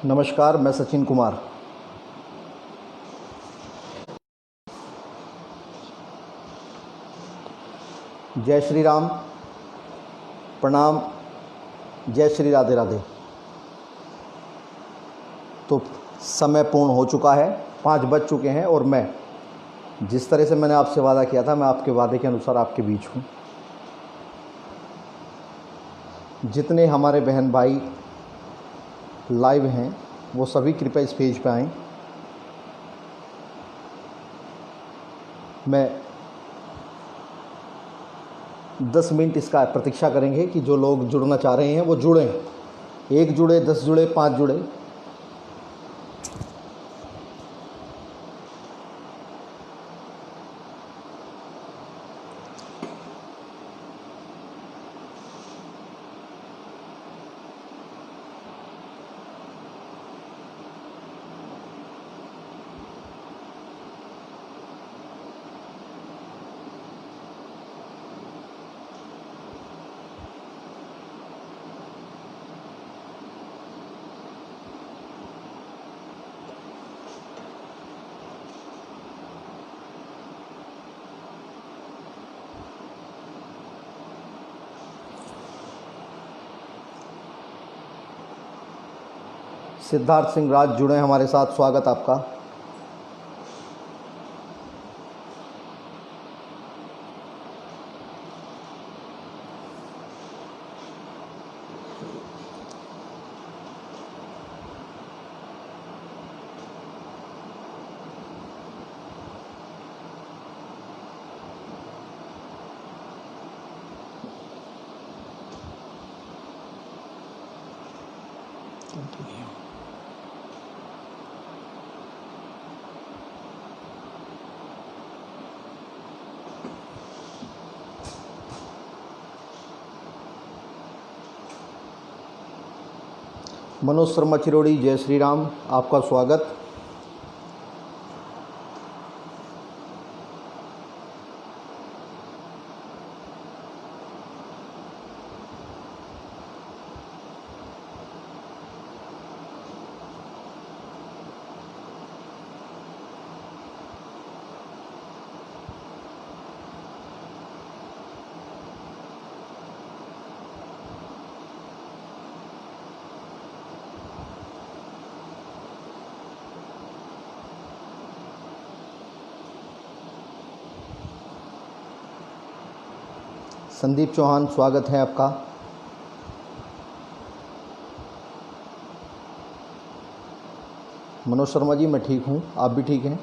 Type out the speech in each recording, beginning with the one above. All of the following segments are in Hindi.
नमस्कार, मैं सचिन कुमार। जय श्री राम, प्रणाम, जय श्री राधे राधे। तो समय पूर्ण हो चुका है, 5 बज चुके हैं और मैं जिस तरह से मैंने आपसे वादा किया था, मैं आपके वादे के अनुसार आपके बीच हूँ। जितने हमारे बहन भाई लाइव हैं वो सभी कृपया इस पेज पे आएँ। मैं 10 मिनट इसका प्रतीक्षा करेंगे कि जो लोग जुड़ना चाह रहे हैं वो जुड़ें। 1 जुड़े, 10 जुड़े, 5 जुड़े। सिद्धार्थ सिंह राज जुड़े हमारे साथ, स्वागत आपका। मनोज शर्मा चिरोड़ी, जय श्री राम, आपका स्वागत। संदीप चौहान, स्वागत है आपका। मनोज शर्मा जी, मैं ठीक हूँ, आप भी ठीक हैं?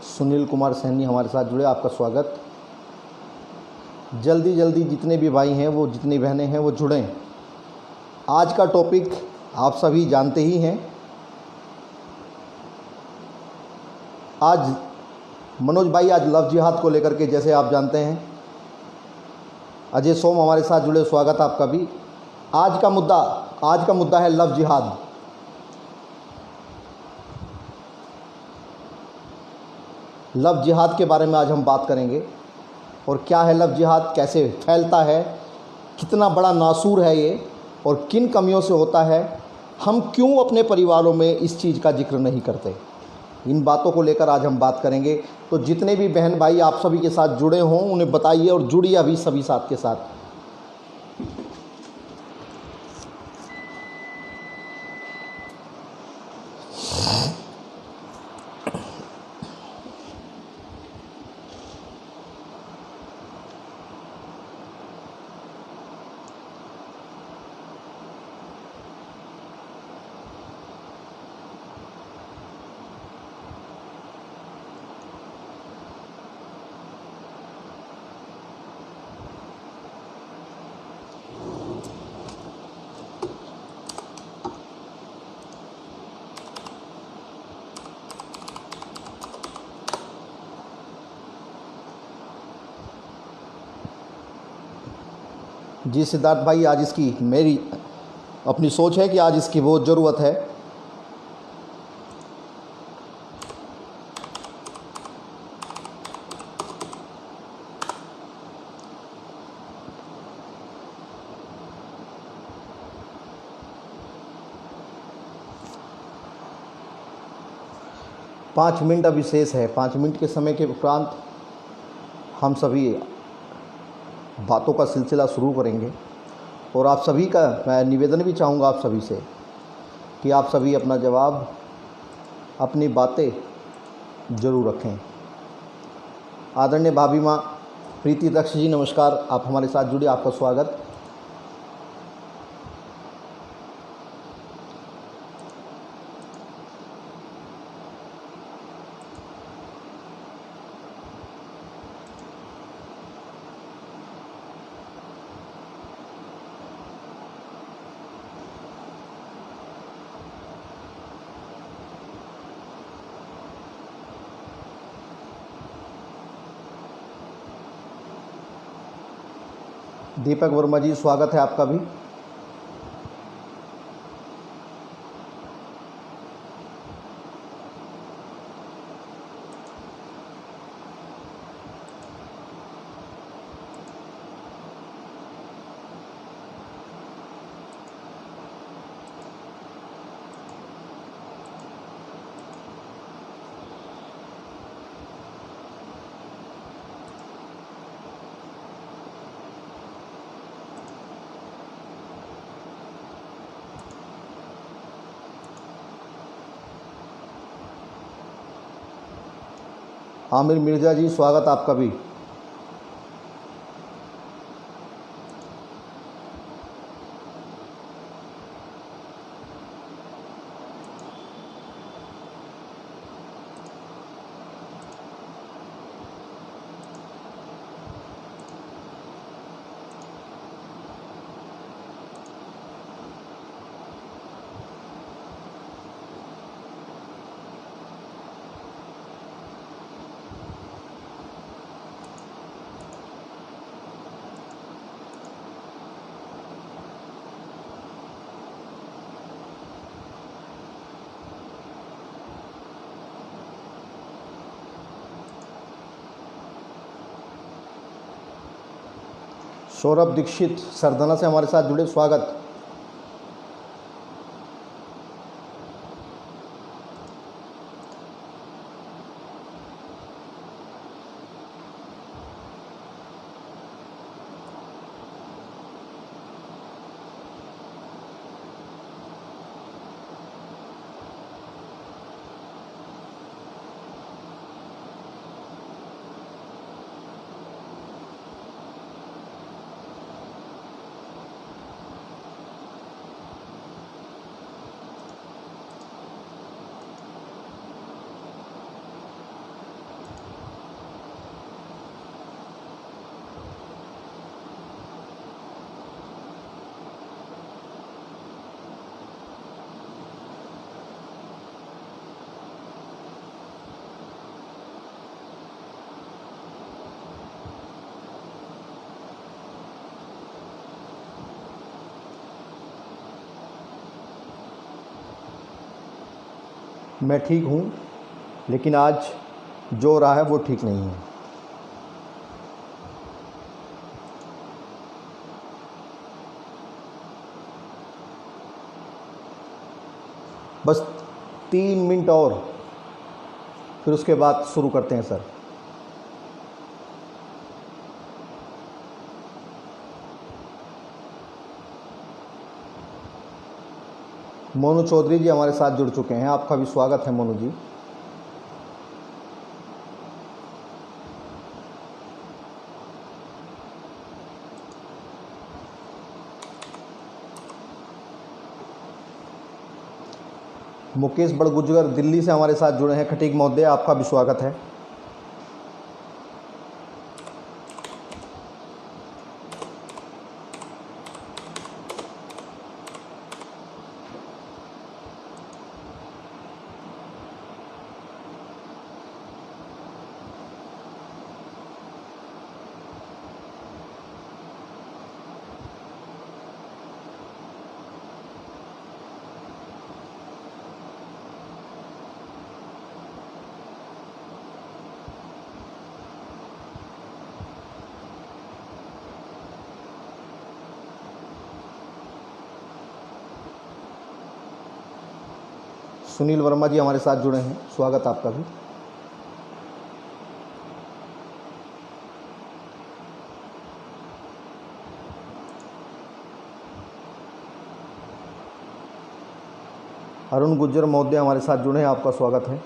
सुनील कुमार सैनी हमारे साथ जुड़े, आपका स्वागत। जल्दी जल्दी जितने भी भाई हैं, वो जितनी बहनें हैं, वो जुड़ें। आज का टॉपिक आप सभी जानते ही हैं। आज मनोज भाई आज लव जिहाद को लेकर के, जैसे आप जानते हैं। अजय सोम हमारे साथ जुड़े, स्वागत आपका भी। आज का मुद्दा है लव जिहाद। लव जिहाद के बारे में आज हम बात करेंगे। और क्या है लव जिहाद, कैसे फैलता है, कितना बड़ा नासूर है ये, और किन कमियों से होता है, हम क्यों अपने परिवारों में इस चीज़ का जिक्र नहीं करते। इन बातों को लेकर आज हम बात करेंगे। तो जितने भी बहन भाई आप सभी के साथ जुड़े हों, उन्हें बताइए और जुड़िए अभी सभी साथ के साथ। जी सिद्धार्थ भाई, आज इसकी मेरी अपनी सोच है कि आज इसकी बहुत ज़रूरत है। पाँच मिनट अभी शेष है। 5 मिनट के समय के उपरांत हम सभी बातों का सिलसिला शुरू करेंगे। और आप सभी का मैं निवेदन भी चाहूँगा आप सभी से कि आप सभी अपना जवाब, अपनी बातें ज़रूर रखें। आदरणीय भाभी माँ प्रीति दक्ष जी, नमस्कार, आप हमारे साथ जुड़े, आपका स्वागत। दीपक वर्मा जी, स्वागत है आपका भी। आमिर मिर्ज़ा जी, स्वागत आपका भी। सौरभ दीक्षित सरदना से हमारे साथ जुड़े, स्वागत। मैं ठीक हूँ, लेकिन आज जो हो रहा है वो ठीक नहीं है। बस 3 मिनट और, फिर उसके बाद शुरू करते हैं सर। मोनू चौधरी जी हमारे साथ जुड़ चुके हैं, आपका भी स्वागत है मोनू जी। मुकेश बड़गुजर दिल्ली से हमारे साथ जुड़े हैं, खटीक महोदय, आपका भी स्वागत है। सुनील वर्मा जी हमारे साथ जुड़े हैं, स्वागत आपका भी। अरुण गुज्जर महोदय हमारे साथ जुड़े हैं, आपका स्वागत है।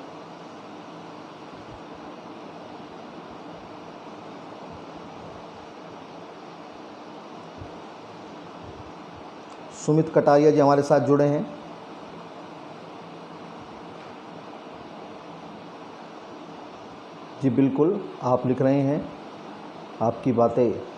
सुमित कटारिया जी हमारे साथ जुड़े हैं। जी बिल्कुल, आप लिख रहे हैं, आपकी बातें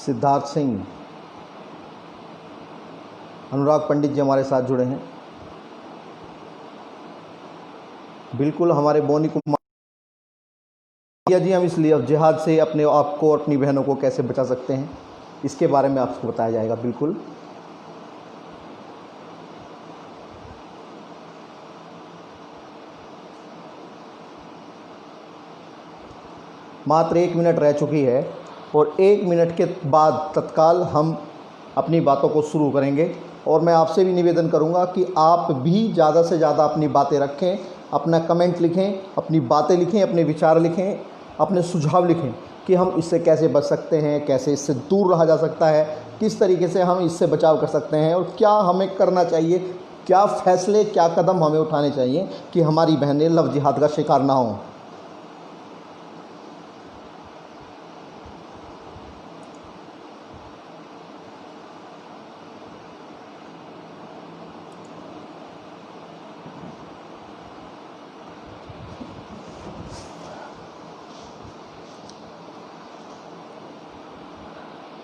सिद्धार्थ सिंह, अनुराग पंडित जी हमारे साथ जुड़े हैं। बिल्कुल, हमारे बोनी कुमार जी, हम इसलिए जिहाद से अपने आप को और अपनी बहनों को कैसे बचा सकते हैं, इसके बारे में आपको बताया जाएगा। बिल्कुल, मात्र 1 मिनट रह चुकी है और 1 मिनट के बाद तत्काल हम अपनी बातों को शुरू करेंगे। और मैं आपसे भी निवेदन करूंगा कि आप भी ज़्यादा से ज़्यादा अपनी बातें रखें, अपना कमेंट लिखें, अपनी बातें लिखें, अपने विचार लिखें, अपने सुझाव लिखें कि हम इससे कैसे बच सकते हैं, कैसे इससे दूर रहा जा सकता है, किस तरीके से हम इससे बचाव कर सकते हैं और क्या हमें करना चाहिए, क्या फ़ैसले, क्या कदम हमें उठाने चाहिए कि हमारी बहनें लव जिहाद का शिकार ना हों।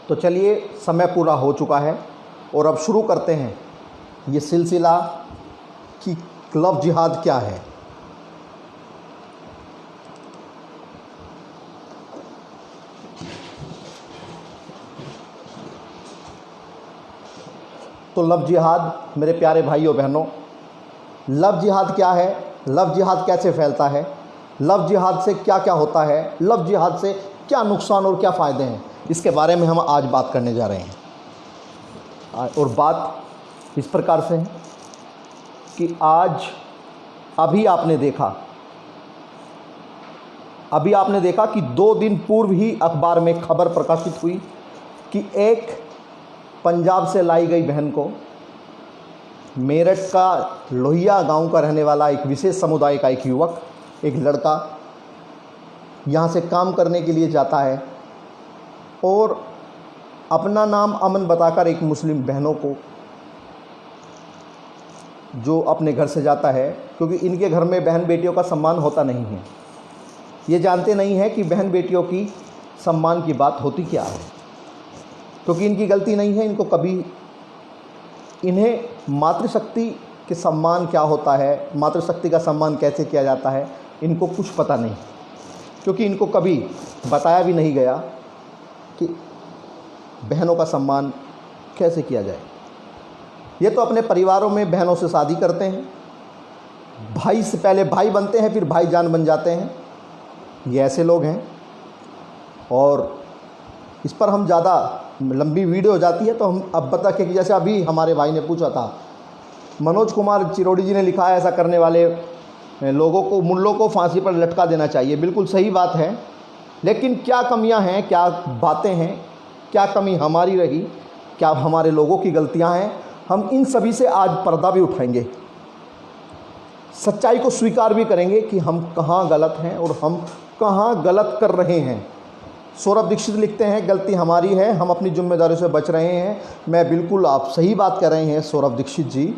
तो चलिए, समय पूरा हो चुका है और अब शुरू करते हैं ये सिलसिला कि लव जिहाद क्या है। तो लव जिहाद, मेरे प्यारे भाइयों बहनों, लव जिहाद क्या है, लव जिहाद कैसे फैलता है, लव जिहाद से क्या क्या होता है, लव जिहाद से क्या नुकसान और क्या फ़ायदे हैं, इसके बारे में हम आज बात करने जा रहे हैं। और बात इस प्रकार से है कि अभी आपने देखा कि 2 दिन पूर्व ही अखबार में खबर प्रकाशित हुई कि एक पंजाब से लाई गई बहन को, मेरठ का लोहिया गांव का रहने वाला एक विशेष समुदाय का एक युवक, एक लड़का यहाँ से काम करने के लिए जाता है और अपना नाम अमन बताकर एक मुस्लिम बहनों को, जो अपने घर से जाता है, क्योंकि इनके घर में बहन बेटियों का सम्मान होता नहीं है, ये जानते नहीं है कि बहन बेटियों की सम्मान की बात होती क्या है, क्योंकि इनकी गलती नहीं है, इन्हें मातृशक्ति के सम्मान क्या होता है, मातृशक्ति का सम्मान कैसे किया जाता है, इनको कुछ पता नहीं, क्योंकि इनको कभी बताया भी नहीं गया कि बहनों का सम्मान कैसे किया जाए। ये तो अपने परिवारों में बहनों से शादी करते हैं, भाई से पहले भाई बनते हैं, फिर भाईजान बन जाते हैं, ये ऐसे लोग हैं। और इस पर हम ज़्यादा लंबी वीडियो हो जाती है तो हम अब बता के, जैसे अभी हमारे भाई ने पूछा था, मनोज कुमार चिरोड़ी जी ने लिखा है ऐसा करने वाले लोगों को, मुल्लों को फांसी पर लटका देना चाहिए। बिल्कुल सही बात है, लेकिन क्या कमियां हैं, क्या बातें हैं, क्या कमी हमारी रही, क्या हमारे लोगों की गलतियां हैं, हम इन सभी से आज पर्दा भी उठाएंगे, सच्चाई को स्वीकार भी करेंगे कि हम कहाँ गलत हैं और हम कहाँ गलत कर रहे हैं। सौरभ दीक्षित लिखते हैं, गलती हमारी है, हम अपनी जिम्मेदारी से बच रहे हैं। मैं बिल्कुल, आप सही बात कर रहे हैं सौरभ दीक्षित जी,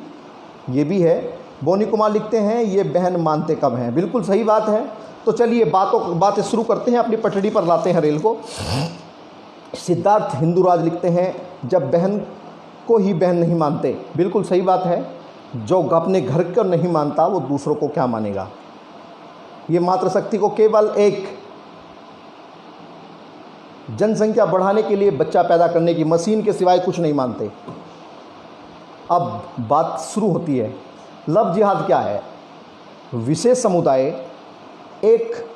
ये भी है। बोनी कुमार लिखते हैं, ये बहन मानते कब हैं, बिल्कुल सही बात है। तो चलिए बातें शुरू करते हैं, अपनी पटड़ी पर लाते हैं रेल को। सिद्धार्थ हिंदूराज लिखते हैं, जब बहन को ही बहन नहीं मानते। बिल्कुल सही बात है, जो अपने घर को नहीं मानता वो दूसरों को क्या मानेगा। ये मातृशक्ति को केवल एक जनसंख्या बढ़ाने के लिए, बच्चा पैदा करने की मशीन के सिवाय कुछ नहीं मानते। अब बात शुरू होती है, लव जिहाद क्या है। विशेष समुदाय एक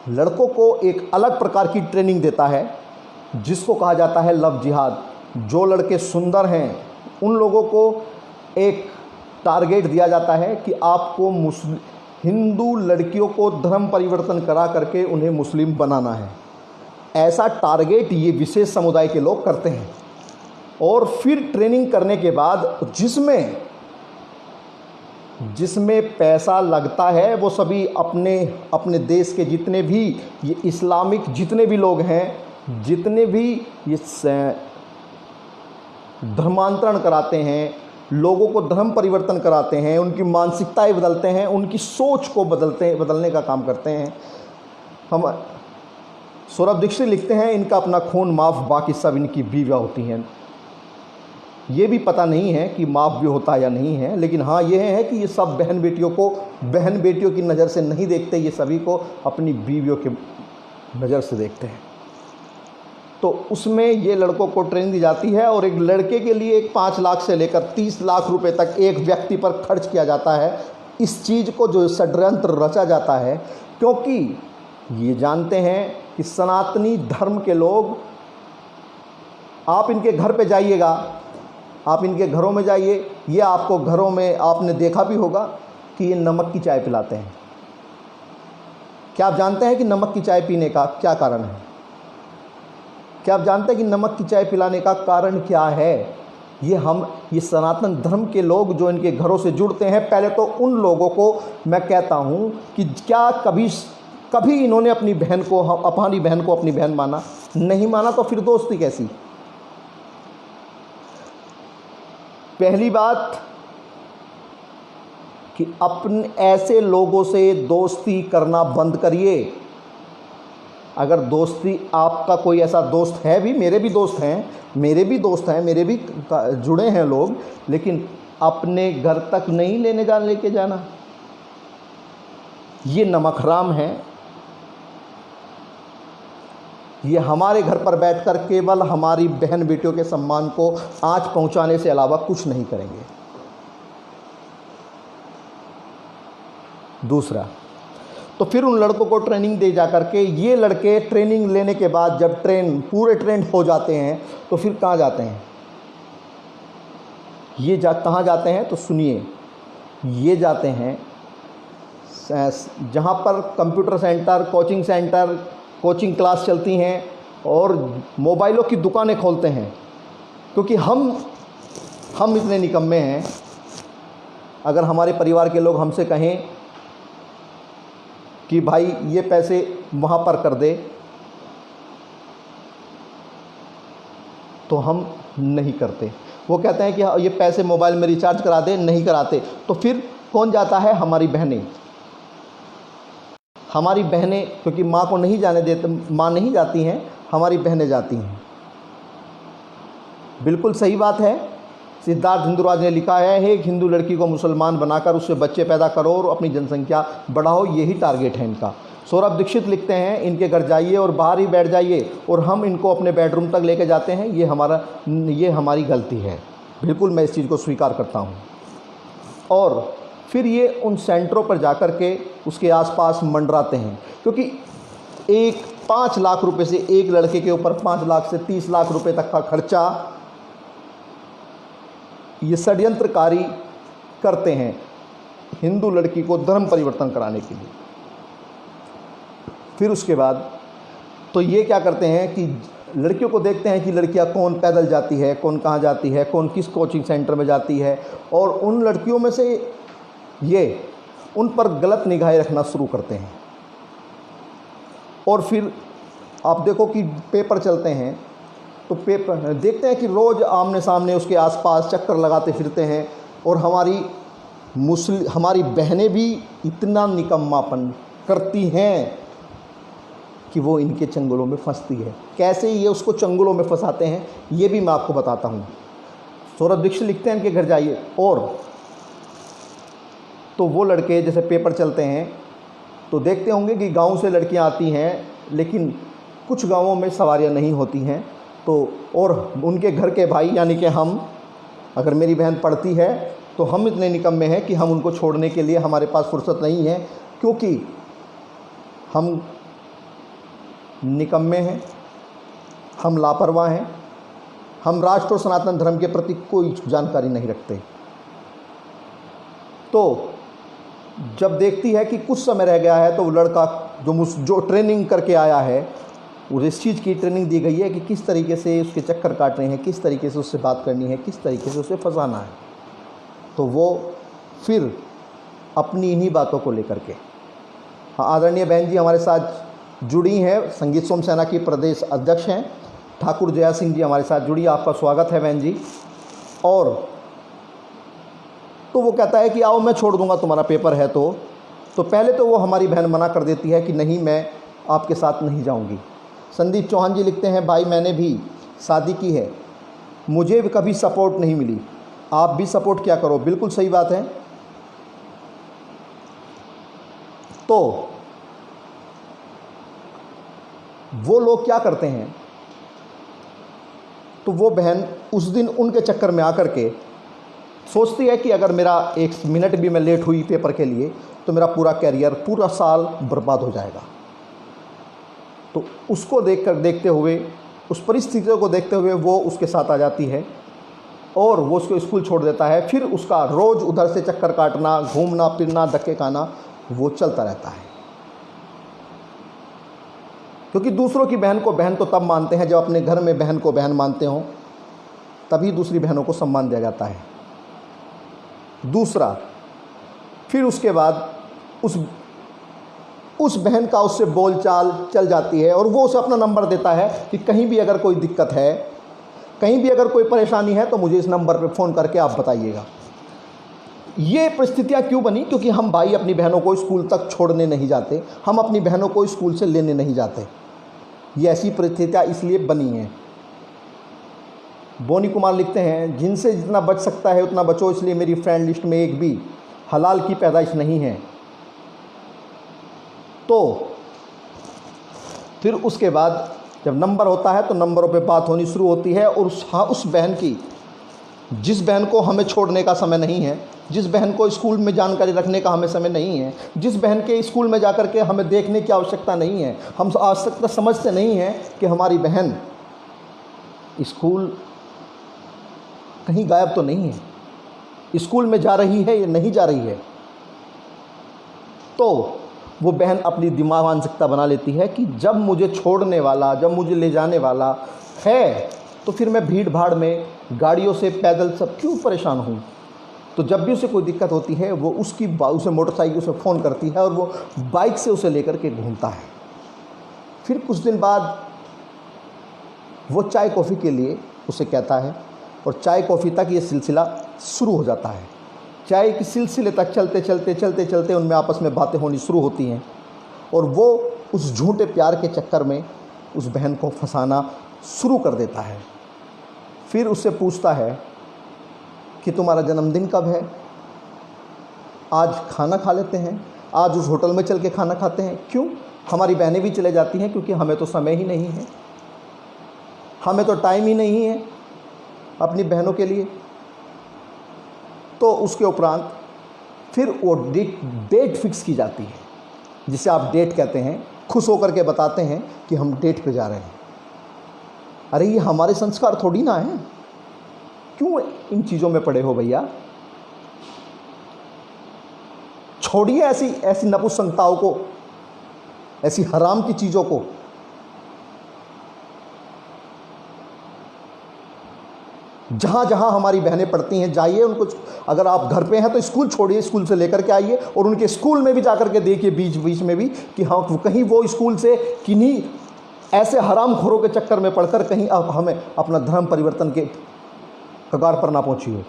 लड़कों को एक अलग प्रकार की ट्रेनिंग देता है जिसको कहा जाता है लव जिहाद। जो लड़के सुंदर हैं उन लोगों को एक टारगेट दिया जाता है कि आपको हिंदू लड़कियों को धर्म परिवर्तन करा करके उन्हें मुस्लिम बनाना है। ऐसा टारगेट ये विशेष समुदाय के लोग करते हैं। और फिर ट्रेनिंग करने के बाद जिसमें पैसा लगता है वो सभी अपने देश के जितने भी ये इस्लामिक जितने भी लोग हैं, जितने भी ये धर्मांतरण कराते हैं, लोगों को धर्म परिवर्तन कराते हैं, उनकी मानसिकताएं बदलते हैं, उनकी सोच को बदलने का काम करते हैं। हम सौरभ दीक्षित लिखते हैं, इनका अपना खून माफ़, बाकी सब इनकी बीवियाँ होती हैं। ये भी पता नहीं है कि माफ़ भी होता है या नहीं है, लेकिन हाँ ये है कि ये सब बहन बेटियों की नज़र से नहीं देखते, ये सभी को अपनी बीवियों के नज़र से देखते हैं। तो उसमें ये लड़कों को ट्रेनिंग दी जाती है और एक लड़के के लिए एक 5 लाख से लेकर 30 लाख रुपए तक एक व्यक्ति पर खर्च किया जाता है। इस चीज़ को जो षड्यंत्र रचा जाता है, क्योंकि ये जानते हैं कि सनातनी धर्म के लोग, आप इनके घर पे जाइएगा, आप इनके घरों में जाइए, ये आपको घरों में आपने देखा भी होगा कि ये नमक की चाय पिलाते हैं। क्या आप जानते हैं कि नमक की चाय पीने का क्या कारण है? क्या आप जानते हैं कि नमक की चाय पिलाने का कारण क्या है? ये सनातन धर्म के लोग जो इनके घरों से जुड़ते हैं, पहले तो उन लोगों को मैं कहता हूँ कि क्या कभी इन्होंने अपनी बहन को अपनी बहन माना? नहीं माना तो फिर दोस्ती कैसी? पहली बात कि अपने ऐसे लोगों से दोस्ती करना बंद करिए। अगर दोस्ती आपका कोई ऐसा दोस्त है भी, मेरे भी दोस्त हैं, मेरे भी जुड़े हैं लोग, लेकिन अपने घर तक नहीं लेके जाना, ये नमक हराम है। ये हमारे घर पर बैठकर केवल हमारी बहन बेटियों के सम्मान को आंच पहुंचाने से अलावा कुछ नहीं करेंगे। दूसरा, तो फिर उन लड़कों को ट्रेनिंग दे जा करके ये लड़के ट्रेनिंग लेने के बाद जब पूरे ट्रेंड हो जाते हैं तो फिर कहाँ जाते हैं? कहाँ जाते हैं तो सुनिए, ये जाते हैं जहाँ पर computer centre, coaching centre, coaching class चलती हैं और मोबाइलों की दुकानें खोलते हैं। क्योंकि हम इतने निकम्मे हैं, अगर हमारे परिवार के लोग हमसे कहें कि भाई ये पैसे वहाँ पर कर दे, तो हम नहीं करते। वो कहते हैं कि ये पैसे मोबाइल में रिचार्ज करा दे, नहीं कराते। तो फिर कौन जाता है? हमारी बहनें, क्योंकि माँ को नहीं जाने देते, माँ नहीं जाती हैं, हमारी बहनें जाती हैं। बिल्कुल सही बात है। सिद्धार्थ हिंदुराज ने लिखा है, एक हिंदू लड़की को मुसलमान बनाकर उससे बच्चे पैदा करो और अपनी जनसंख्या बढ़ाओ, यही टारगेट है इनका। सौरभ दीक्षित लिखते हैं, इनके घर जाइए और बाहर ही बैठ जाइए और हम इनको अपने बेडरूम तक लेके जाते हैं, ये हमारी गलती है। बिल्कुल मैं इस चीज़ को स्वीकार करता हूँ। और फिर ये उन सेंटरों पर जाकर के उसके आसपास मंडराते हैं, क्योंकि 5 लाख रुपए से एक लड़के के ऊपर 5 लाख से 30 लाख रुपए तक का खर्चा ये षड्यंत्रकारी करते हैं हिंदू लड़की को धर्म परिवर्तन कराने के लिए। फिर उसके बाद तो ये क्या करते हैं कि लड़कियों को देखते हैं कि लड़कियां कौन पैदल जाती है, कौन कहाँ जाती है, कौन किस कोचिंग सेंटर में जाती है, और उन लड़कियों में से ये उन पर गलत निगाहें रखना शुरू करते हैं। और फिर आप देखो कि पेपर चलते हैं तो पेपर देखते हैं कि रोज़ आमने सामने उसके आसपास चक्कर लगाते फिरते हैं, और हमारी बहनें भी इतना निकम्मापन करती हैं कि वो इनके चंगुलों में फंसती है। कैसे ये उसको चंगुलों में फंसाते हैं ये भी मैं आपको बताता हूँ। सौरभ दीक्षित लिखते हैं इनके घर जाइए। और तो वो लड़के जैसे पेपर चलते हैं तो देखते होंगे कि गांव से लड़कियां आती हैं, लेकिन कुछ गांवों में सवारियां नहीं होती हैं। तो और उनके घर के भाई यानी कि हम, अगर मेरी बहन पढ़ती है तो हम इतने निकम्मे हैं कि हम उनको छोड़ने के लिए हमारे पास फुर्सत नहीं है, क्योंकि हम निकम्मे हैं, हम लापरवाह हैं, हम राष्ट्र और सनातन धर्म के प्रति कोई जानकारी नहीं रखते। तो जब देखती है कि कुछ समय रह गया है तो वो लड़का जो ट्रेनिंग करके आया है, वो इस चीज़ की ट्रेनिंग दी गई है कि किस तरीके से उसके चक्कर काटने हैं, किस तरीके से उससे बात करनी है, किस तरीके से उसे फंसाना है, तो वो फिर अपनी इन्हीं बातों को लेकर के। हाँ, आदरणीय बहन जी हमारे साथ जुड़ी हैं, संगीत सोम सेना की प्रदेश अध्यक्ष हैं, ठाकुर जया सिंह जी हमारे साथ जुड़ी, आपका स्वागत है बहन जी। और तो वो कहता है कि आओ मैं छोड़ दूंगा तुम्हारा पेपर है तो पहले तो वो हमारी बहन मना कर देती है कि नहीं, मैं आपके साथ नहीं जाऊंगी। संदीप चौहान जी लिखते हैं, भाई मैंने भी शादी की है, मुझे भी कभी सपोर्ट नहीं मिली, आप भी सपोर्ट क्या करो। बिल्कुल सही बात है। तो वो लोग क्या करते हैं, तो वो बहन उस दिन उनके चक्कर में आकर के सोचती है कि अगर मेरा 1 मिनट भी मैं लेट हुई पेपर के लिए तो मेरा पूरा कैरियर, पूरा साल बर्बाद हो जाएगा। तो उसको देखते हुए, उस परिस्थितियों को देखते हुए वो उसके साथ आ जाती है और वो उसको स्कूल छोड़ देता है। फिर उसका रोज़ उधर से चक्कर काटना, घूमना फिरना, धक्के खाना वो चलता रहता है। क्योंकि दूसरों की बहन को बहन तो तब मानते हैं जब अपने घर में बहन को बहन मानते हों, तभी दूसरी बहनों को सम्मान दिया जाता है। दूसरा, फिर उसके बाद उस बहन का उससे बोलचाल चल जाती है और वो उसे अपना नंबर देता है कि कहीं भी अगर कोई दिक्कत है, कहीं भी अगर कोई परेशानी है तो मुझे इस नंबर पर फ़ोन करके आप बताइएगा। ये परिस्थितियाँ क्यों बनी? क्योंकि हम भाई अपनी बहनों को स्कूल तक छोड़ने नहीं जाते, हम अपनी बहनों को स्कूल से लेने नहीं जाते। ये ऐसी परिस्थितियाँ इसलिए बनी हैं। बोनी कुमार लिखते हैं, जिनसे जितना बच सकता है उतना बचो, इसलिए मेरी फ्रेंड लिस्ट में एक भी हलाल की पैदाइश नहीं है। तो फिर उसके बाद जब नंबर होता है तो नंबरों पे बात होनी शुरू होती है। और उस बहन की, जिस बहन को हमें छोड़ने का समय नहीं है, जिस बहन को स्कूल में जानकारी रखने का हमें समय नहीं है, जिस बहन के स्कूल में जाकर के हमें देखने की आवश्यकता नहीं है, हम आवश्यकता समझते नहीं हैं कि हमारी बहन स्कूल कहीं गायब तो नहीं है, स्कूल में जा रही है या नहीं जा रही है, तो वो बहन अपनी दिमाग मानसिकता बना लेती है कि जब मुझे छोड़ने वाला, जब मुझे ले जाने वाला है तो फिर मैं भीड़ भाड़ में गाड़ियों से, पैदल सब क्यों परेशान हूँ। तो जब भी उसे कोई दिक्कत होती है वो उसे मोटरसाइकिल से फ़ोन करती है और वो बाइक से उसे लेकर के घूमता है। फिर कुछ दिन बाद वो चाय कॉफ़ी के लिए उसे कहता है और चाय कॉफ़ी तक ये सिलसिला शुरू हो जाता है। चाय के सिलसिले तक चलते उनमें आपस में बातें होनी शुरू होती हैं और वो उस झूठे प्यार के चक्कर में उस बहन को फंसाना शुरू कर देता है। फिर उससे पूछता है कि तुम्हारा जन्मदिन कब है, आज खाना खा लेते हैं, आज उस होटल में चल के खाना खाते हैं। क्यों? हमारी बहनें भी चले जाती हैं क्योंकि हमें तो समय ही नहीं है, हमें तो टाइम ही नहीं है अपनी बहनों के लिए। तो उसके उपरांत फिर वो डेट फिक्स की जाती है, जिसे आप डेट कहते हैं। खुश होकर के बताते हैं कि हम डेट पे जा रहे हैं। अरे ये हमारे संस्कार थोड़ी ना है, क्यों इन चीज़ों में पड़े हो भैया। छोड़िए ऐसी नपुंसकताओं को, ऐसी हराम की चीज़ों को। जहाँ जहाँ हमारी बहनें पढ़ती हैं जाइए उनको, अगर आप घर पे हैं तो स्कूल छोड़िए, स्कूल से लेकर के आइए और उनके स्कूल में भी जाकर के देखिए बीच बीच में भी कि हाँ कहीं वो स्कूल से किन्हीं ऐसे हरामखोरों के चक्कर में पढ़कर कहीं आप हमें अपना धर्म परिवर्तन के कगार पर ना पहुंची हो।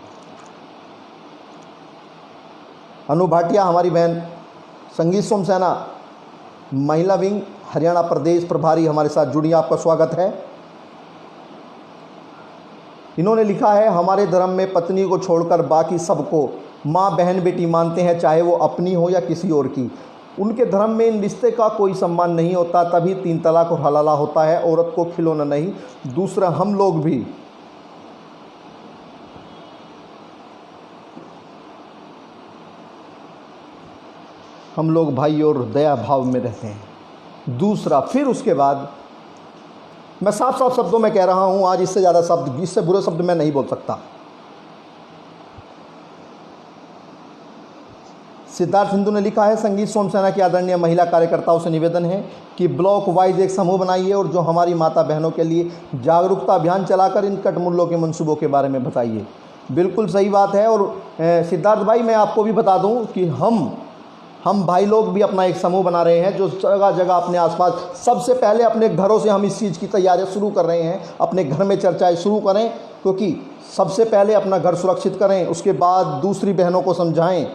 अनु भाटिया हमारी बहन, संगीत सोम सेना महिला विंग हरियाणा प्रदेश प्रभारी हमारे साथ जुड़ी, आपका स्वागत है। इन्होंने लिखा है, हमारे धर्म में पत्नी को छोड़कर बाकी सबको माँ बहन बेटी मानते हैं, चाहे वो अपनी हो या किसी और की। उनके धर्म में इन रिश्ते का कोई सम्मान नहीं होता, तभी 3 तलाक और हलाला होता है, औरत को खिलौना नहीं। दूसरा, हम लोग भाई और दया भाव में रहते हैं। दूसरा, फिर उसके बाद मैं साफ साफ शब्दों में कह रहा हूँ, आज इससे ज़्यादा शब्द, इससे बुरे शब्द मैं नहीं बोल सकता। सिद्धार्थ हिंदू ने लिखा है, संगीत सोमसेना की आदरणीय महिला कार्यकर्ताओं से निवेदन है कि ब्लॉक वाइज एक समूह बनाइए और जो हमारी माता बहनों के लिए जागरूकता अभियान चलाकर इन कट मूल्यों के मंसूबों के बारे में बताइए। बिल्कुल सही बात है। और सिद्धार्थ भाई, मैं आपको भी बता दूं कि हम भाई लोग भी अपना एक समूह बना रहे हैं, जो जगह जगह अपने आसपास, सबसे पहले अपने घरों से हम इस चीज़ की तैयारियां शुरू कर रहे हैं। अपने घर में चर्चाएं शुरू करें, क्योंकि सबसे पहले अपना घर सुरक्षित करें, उसके बाद दूसरी बहनों को समझाएं।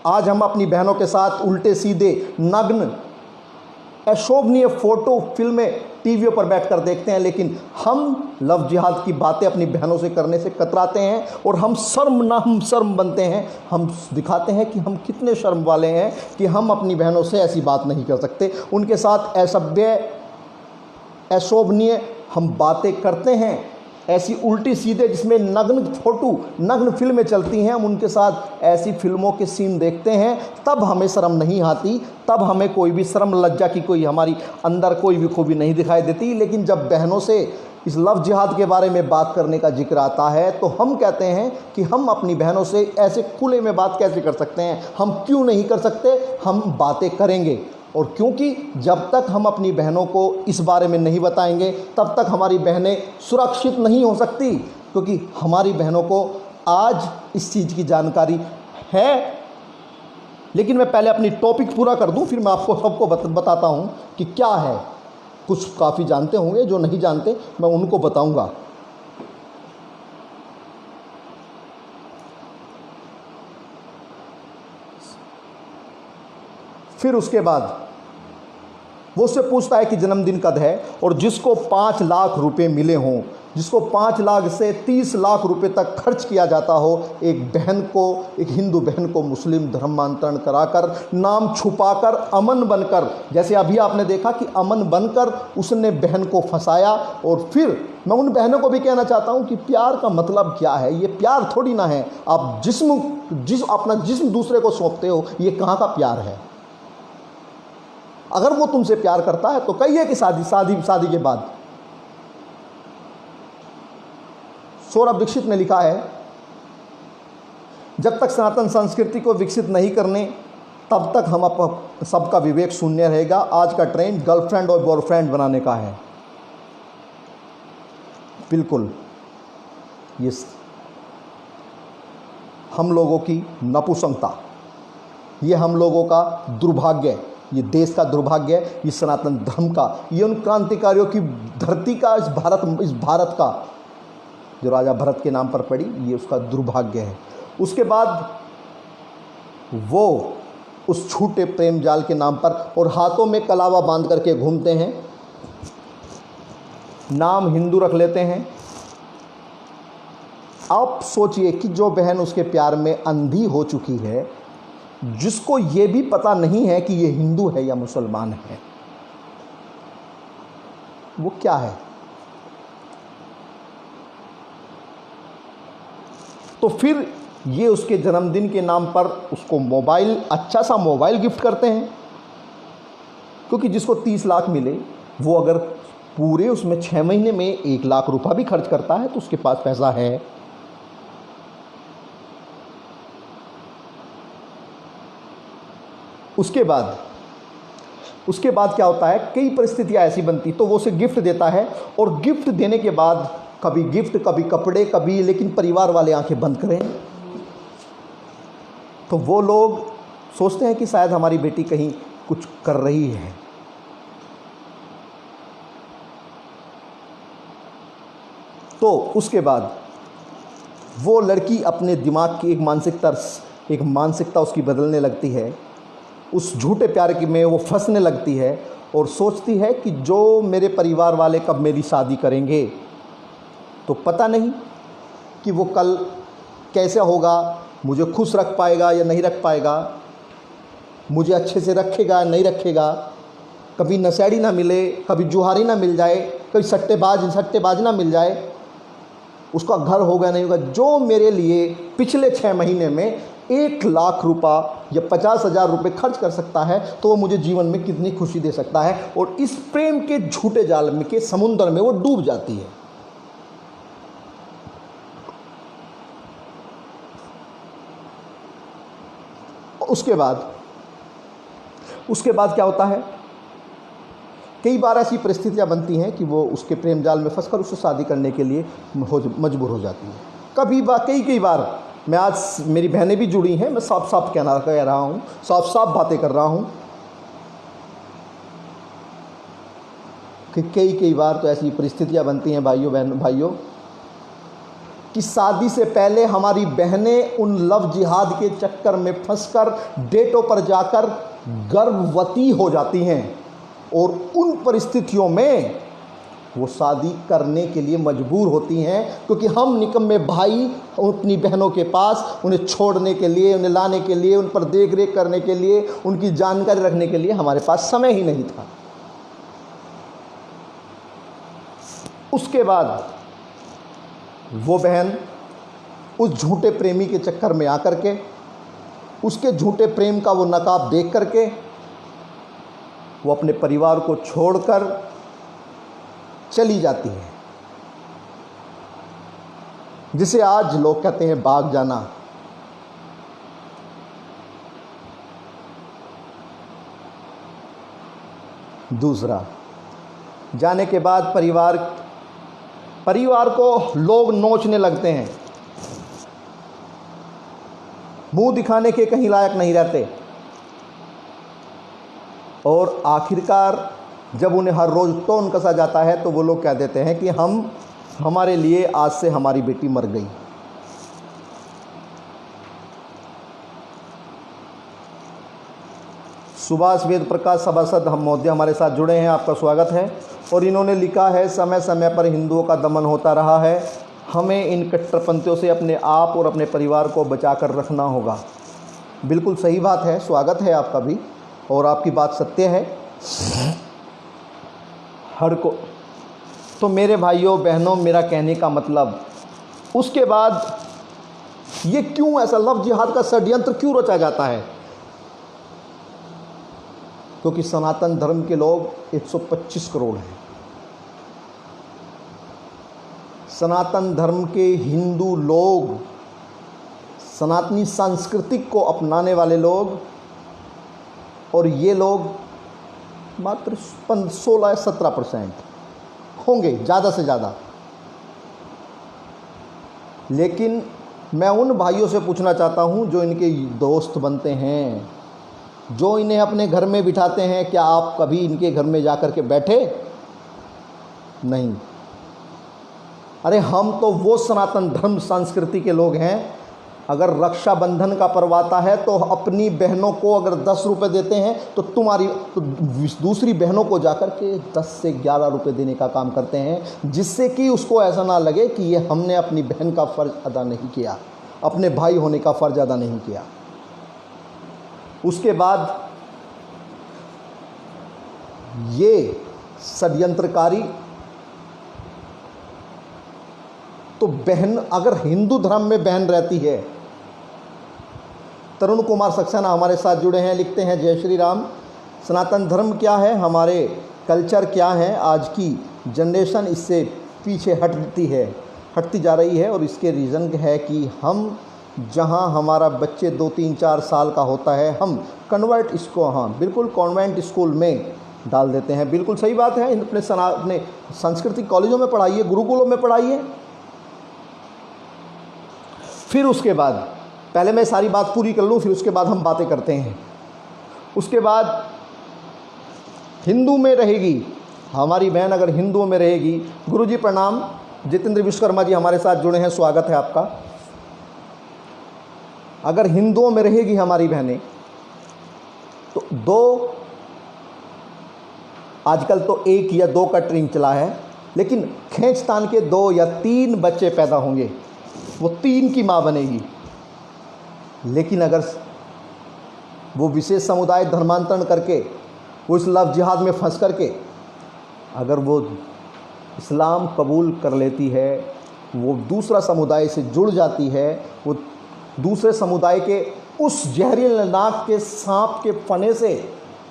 आज हम अपनी बहनों के साथ उल्टे सीधे नग्न अशोभनीय फोटो फिल्में टीवियों पर बैठकर देखते हैं, लेकिन हम लव जिहाद की बातें अपनी बहनों से करने से कतराते हैं और हम शर्म बनते हैं। हम दिखाते हैं कि हम कितने शर्म वाले हैं कि हम अपनी बहनों से ऐसी बात नहीं कर सकते, उनके साथ असभ्य अशोभनीय हम बातें करते हैं, ऐसी उल्टी सीधे जिसमें नग्न फिल्में चलती हैं, हम उनके साथ ऐसी फिल्मों के सीन देखते हैं। तब हमें शर्म नहीं आती, तब हमें कोई भी शर्म लज्जा की कोई हमारी अंदर कोई भी खूबी नहीं दिखाई देती। लेकिन जब बहनों से इस लव जिहाद के बारे में बात करने का जिक्र आता है, तो हम कहते हैं कि हम अपनी बहनों से ऐसे खुले में बात कैसे कर सकते हैं। हम क्यों नहीं कर सकते, हम बातें करेंगे। और क्योंकि जब तक हम अपनी बहनों को इस बारे में नहीं बताएंगे, तब तक हमारी बहनें सुरक्षित नहीं हो सकती, क्योंकि हमारी बहनों को आज इस चीज़ की जानकारी है। लेकिन मैं पहले अपनी टॉपिक पूरा कर दूं, फिर मैं आपको सबको बताता हूं कि क्या है। कुछ काफ़ी जानते होंगे, जो नहीं जानते मैं उनको बताऊंगा। फिर उसके बाद वो उससे पूछता है कि जन्मदिन कब है, और जिसको 5 लाख रुपए मिले हों, जिसको 5 लाख से 30 लाख रुपए तक खर्च किया जाता हो, एक बहन को, एक हिंदू बहन को मुस्लिम धर्मांतरण कराकर, नाम छुपाकर, अमन बनकर, जैसे अभी आपने देखा कि अमन बनकर उसने बहन को फंसाया। और फिर मैं उन बहनों को भी कहना चाहता हूं कि प्यार का मतलब क्या है। ये प्यार थोड़ी ना है आप अपना जिस्म दूसरे को सौंपते हो, ये कहाँ का प्यार है। अगर वो तुमसे प्यार करता है तो कहिए कि शादी के बाद। सौरभ दीक्षित ने लिखा है, जब तक सनातन संस्कृति को विकसित नहीं करने, तब तक हम सबका विवेक शून्य रहेगा। आज का ट्रेंड गर्लफ्रेंड और बॉयफ्रेंड बनाने का है। बिल्कुल, ये हम लोगों की नपुंसकता, ये हम लोगों का दुर्भाग्य, ये देश का दुर्भाग्य है, ये सनातन धर्म का, ये उन क्रांतिकारियों की धरती का, इस भारत का जो राजा भरत के नाम पर पड़ी, ये उसका दुर्भाग्य है। उसके बाद वो उस झूठे प्रेम जाल के नाम पर और हाथों में कलावा बांध करके घूमते हैं, नाम हिंदू रख लेते हैं। आप सोचिए कि जो बहन उसके प्यार में अंधी हो चुकी है, जिसको ये भी पता नहीं है कि ये हिंदू है या मुसलमान है, वो क्या है। तो फिर ये उसके जन्मदिन के नाम पर उसको मोबाइल, अच्छा सा मोबाइल गिफ्ट करते हैं, क्योंकि जिसको 30 लाख मिले, वो अगर पूरे उसमें 6 महीने में 1 लाख रुपया भी खर्च करता है तो उसके पास पैसा है। उसके बाद क्या होता है, कई परिस्थितियां ऐसी बनती, तो वो उसे गिफ्ट देता है, और गिफ्ट देने के बाद कभी गिफ्ट, कभी कपड़े, कभी, लेकिन परिवार वाले आंखें बंद करें, तो वो लोग सोचते हैं कि शायद हमारी बेटी कहीं कुछ कर रही है। तो उसके बाद वो लड़की अपने दिमाग की एक मानसिकता उसकी बदलने लगती है, उस झूठे प्यार में वो फंसने लगती है और सोचती है कि जो मेरे परिवार वाले कब मेरी शादी करेंगे, तो पता नहीं कि वो कल कैसे होगा, मुझे खुश रख पाएगा या नहीं रख पाएगा, मुझे अच्छे से रखेगा नहीं रखेगा, कभी नशेड़ी ना मिले, कभी जुहारी ना मिल जाए, कभी सट्टेबाज ना मिल जाए, उसका घर होगा नहीं होगा। जो मेरे लिए पिछले 6 महीने में 1 लाख रुपया या 50,000 रुपये खर्च कर सकता है, तो वो मुझे जीवन में कितनी खुशी दे सकता है। और इस प्रेम के झूठे जाल में के समुद्र में वो डूब जाती है। उसके बाद क्या होता है, कई बार ऐसी परिस्थितियां बनती हैं कि वो उसके प्रेम जाल में फंसकर उससे शादी करने के लिए मजबूर हो जाती है। कई बार मैं आज, मेरी बहनें भी जुड़ी हैं, मैं साफ साफ कह रहा हूँ, साफ बातें कर रहा हूँ कि कई बार तो ऐसी परिस्थितियां बनती हैं भाइयों कि शादी से पहले हमारी बहनें उन लव जिहाद के चक्कर में फंसकर डेटों पर जाकर गर्भवती हो जाती हैं, और उन परिस्थितियों में वो शादी करने के लिए मजबूर होती हैं, क्योंकि हम निकम्मे भाई अपनी बहनों के पास उन्हें छोड़ने के लिए, उन्हें लाने के लिए, उन पर देख रेख करने के लिए, उनकी जानकारी रखने के लिए हमारे पास समय ही नहीं था। उसके बाद वो बहन उस झूठे प्रेमी के चक्कर में आकर के, उसके झूठे प्रेम का वो नकाब देख करके, वो अपने परिवार को छोड़कर चली जाती है, जिसे आज लोग कहते हैं भाग जाना। दूसरा, जाने के बाद परिवार को लोग नोचने लगते हैं, मुंह दिखाने के कहीं लायक नहीं रहते, और आखिरकार जब उन्हें हर रोज़ टोन कसा जाता है तो वो लोग कह देते हैं कि हमारे लिए आज से हमारी बेटी मर गई। सुभाष वेद प्रकाश सभासद हम महोदय हमारे साथ जुड़े हैं, आपका स्वागत है। और इन्होंने लिखा है, समय समय पर हिंदुओं का दमन होता रहा है, हमें इन कट्टरपंथियों से अपने आप और अपने परिवार को बचा कर रखना होगा। बिल्कुल सही बात है, स्वागत है आपका भी, और आपकी बात सत्य है। हर को तो मेरे भाइयों बहनों, मेरा कहने का मतलब, उसके बाद ये क्यों ऐसा लव जिहाद का षड्यंत्र क्यों रचा जाता है? क्योंकि सनातन धर्म के लोग 125 करोड़ हैं। सनातन धर्म के हिंदू लोग, सनातनी सांस्कृतिक को अपनाने वाले लोग, और ये लोग मात्र 16-17% होंगे ज़्यादा से ज़्यादा। लेकिन मैं उन भाइयों से पूछना चाहता हूं जो इनके दोस्त बनते हैं, जो इन्हें अपने घर में बिठाते हैं, क्या आप कभी इनके घर में जाकर के बैठे? नहीं। अरे हम तो वो सनातन धर्म संस्कृति के लोग हैं, अगर रक्षाबंधन का पर्व आता है तो अपनी बहनों को अगर 10 रुपये देते हैं तो दूसरी बहनों को जाकर के 10 से 11 रुपये देने का काम करते हैं, जिससे कि उसको ऐसा ना लगे कि ये हमने अपनी बहन का फ़र्ज़ अदा नहीं किया, अपने भाई होने का फ़र्ज़ अदा नहीं किया। उसके बाद ये षड्यंत्रकारी तो बहन, अगर हिंदू धर्म में बहन रहती है, तरुण कुमार सक्सेना हमारे साथ जुड़े हैं, लिखते हैं, जय श्री राम। सनातन धर्म क्या है, हमारे कल्चर क्या है, आज की जनरेशन इससे पीछे हटती जा रही है, और इसके रीज़न है कि हम जहां हमारा बच्चे 2, 3, 4 साल का होता है, हम बिल्कुल कॉन्वेंट स्कूल में डाल देते हैं। बिल्कुल सही बात है, अपने सांस्कृतिक कॉलेजों में पढ़ाइए, गुरुकुलों में पढ़ाइए। फिर उसके बाद, पहले मैं सारी बात पूरी कर लूँ, फिर उसके बाद हम बातें करते हैं। उसके बाद हिंदू में रहेगी हमारी बहन, अगर हिंदुओं में रहेगी, गुरुजी प्रणाम, जितेंद्र विश्वकर्मा जी हमारे साथ जुड़े हैं, स्वागत है आपका। अगर हिंदुओं में रहेगी हमारी बहनें तो आजकल तो 1 या 2 का ट्रेंड चला है लेकिन खींचतान के 2 या 3 बच्चे पैदा होंगे, वो 3 की माँ बनेगी। लेकिन अगर वो विशेष समुदाय धर्मांतरण करके, वो इस लव जिहाद में फंस करके अगर वो इस्लाम कबूल कर लेती है, वो दूसरा समुदाय से जुड़ जाती है, वो दूसरे समुदाय के उस जहरीले नाग के सांप के फने से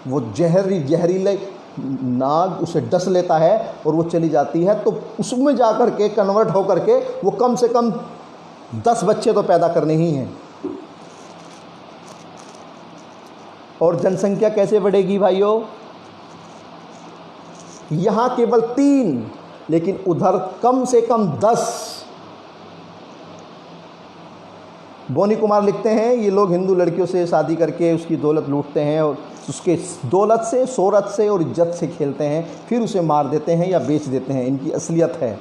वो जहरीले नाग उसे डस लेता है और वो चली जाती है, तो उसमें जा कर के कन्वर्ट हो करके वो कम से कम 10 बच्चे तो पैदा करने ही हैं। और जनसंख्या कैसे बढ़ेगी भाइयों? यहाँ केवल 3, लेकिन उधर कम से कम 10। बोनी कुमार लिखते हैं, ये लोग हिंदू लड़कियों से शादी करके उसकी दौलत लूटते हैं और उसके दौलत से, शोहरत से और इज्जत से खेलते हैं, फिर उसे मार देते हैं या बेच देते हैं। इनकी असलियत है।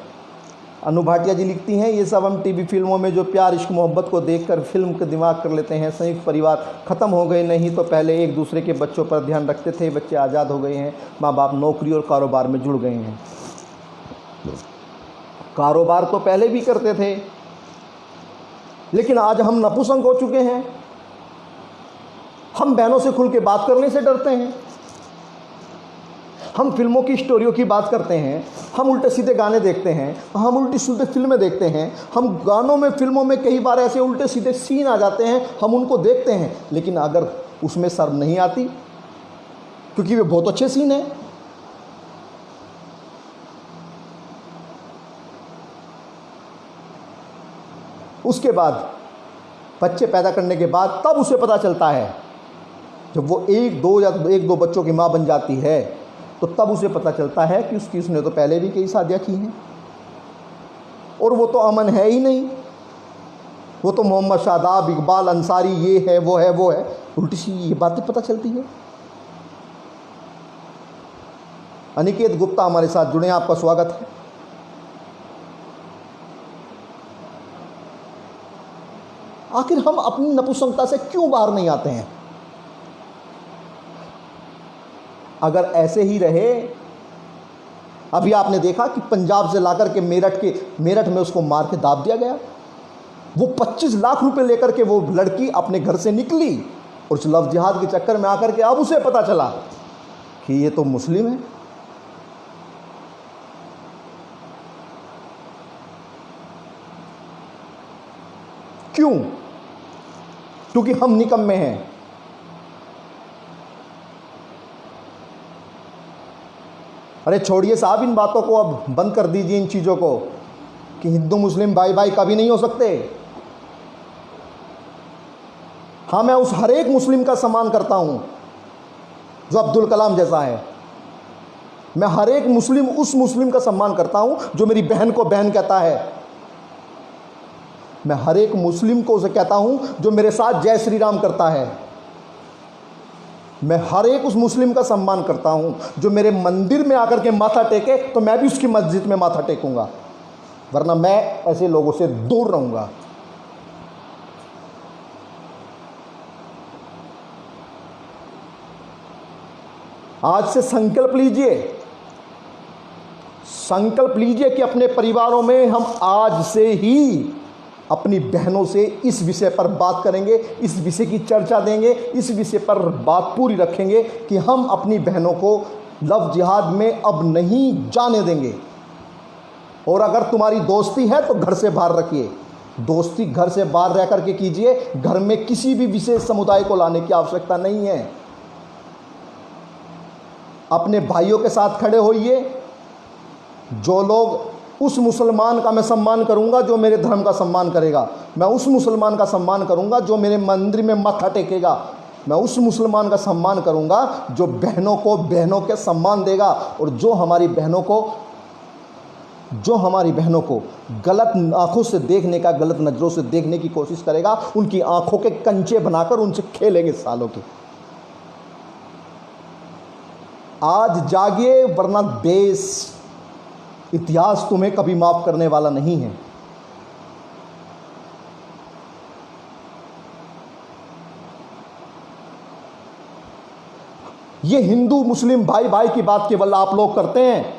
अनु भाटिया जी लिखती हैं, ये सब हम टीवी फिल्मों में जो प्यार इश्क मोहब्बत को देखकर फिल्म का दिमाग कर लेते हैं। संयुक्त परिवार ख़त्म हो गए, नहीं तो पहले एक दूसरे के बच्चों पर ध्यान रखते थे। बच्चे आज़ाद हो गए हैं, माँ बाप नौकरी और कारोबार में जुड़ गए हैं। कारोबार तो पहले भी करते थे, लेकिन आज हम नपुंसक हो चुके हैं। हम बहनों से खुल के बात करने से डरते हैं। हम फिल्मों की स्टोरियों की बात करते हैं, हम उल्टे सीधे गाने देखते हैं, हम उल्टी सीधे फिल्में देखते हैं। हम गानों में, फिल्मों में कई बार ऐसे उल्टे सीधे सीन आ जाते हैं, हम उनको देखते हैं, लेकिन अगर उसमें शर्म नहीं आती क्योंकि वे बहुत अच्छे सीन हैं। उसके बाद बच्चे पैदा करने के बाद तब उसे पता चलता है, जब वो 1-2 बच्चों की माँ बन जाती है, तो तब उसे पता चलता है कि उसने तो पहले भी कई शादियाँ की हैं और वो तो अमन है ही नहीं। वो तो मोहम्मद शादाब, इकबाल अंसारी, ये है वो है वो है, उल्टी सी ये बातें पता चलती है। अनिकेत गुप्ता हमारे साथ जुड़े हैं, आपका स्वागत है। आखिर हम अपनी नपुंसकता से क्यों बाहर नहीं आते हैं? अगर ऐसे ही रहे, अभी आपने देखा कि पंजाब से लाकर के मेरठ में उसको मार के दाब दिया गया। वो 25 लाख रुपए लेकर के वो लड़की अपने घर से निकली और उस लव जिहाद के चक्कर में आकर के अब उसे पता चला कि ये तो मुस्लिम है। क्यों? क्योंकि हम निकम्मे हैं। अरे छोड़िए साहब इन बातों को, अब बंद कर दीजिए इन चीज़ों को कि हिंदू मुस्लिम भाई भाई कभी नहीं हो सकते। हाँ, मैं उस हर एक मुस्लिम का सम्मान करता हूं जो अब्दुल कलाम जैसा है। मैं हर एक मुस्लिम, उस मुस्लिम का सम्मान करता हूं जो मेरी बहन को बहन कहता है। मैं हर एक मुस्लिम को उसे कहता हूं जो मेरे साथ जय श्री राम करता है। मैं हर एक उस मुस्लिम का सम्मान करता हूं जो मेरे मंदिर में आकर के माथा टेके, तो मैं भी उसकी मस्जिद में माथा टेकूंगा, वरना मैं ऐसे लोगों से दूर रहूंगा। आज से संकल्प लीजिए कि अपने परिवारों में हम आज से ही अपनी बहनों से इस विषय पर बात करेंगे, इस विषय की चर्चा देंगे, इस विषय पर बात पूरी रखेंगे कि हम अपनी बहनों को लव जिहाद में अब नहीं जाने देंगे। और अगर तुम्हारी दोस्ती है तो घर से बाहर रखिए, दोस्ती घर से बाहर रह करके कीजिए। घर में किसी भी विशेष समुदाय को लाने की आवश्यकता नहीं है। अपने भाइयों के साथ खड़े होइए। जो लोग, उस मुसलमान का मैं सम्मान करूंगा जो मेरे धर्म का सम्मान करेगा। मैं उस मुसलमान का सम्मान करूंगा जो मेरे मंदिर में माथा टेकेगा। मैं उस मुसलमान का सम्मान करूंगा जो बहनों को बहनों के सम्मान देगा। और जो हमारी बहनों को गलत आंखों से देखने का, गलत नज़रों से देखने की कोशिश करेगा, उनकी आंखों के कंचे बनाकर उनसे खेलेंगे सालों के। आज जागिए, वरना देश, इतिहास तुम्हें कभी माफ करने वाला नहीं है। ये हिंदू मुस्लिम भाई भाई की बात केवल आप लोग करते हैं।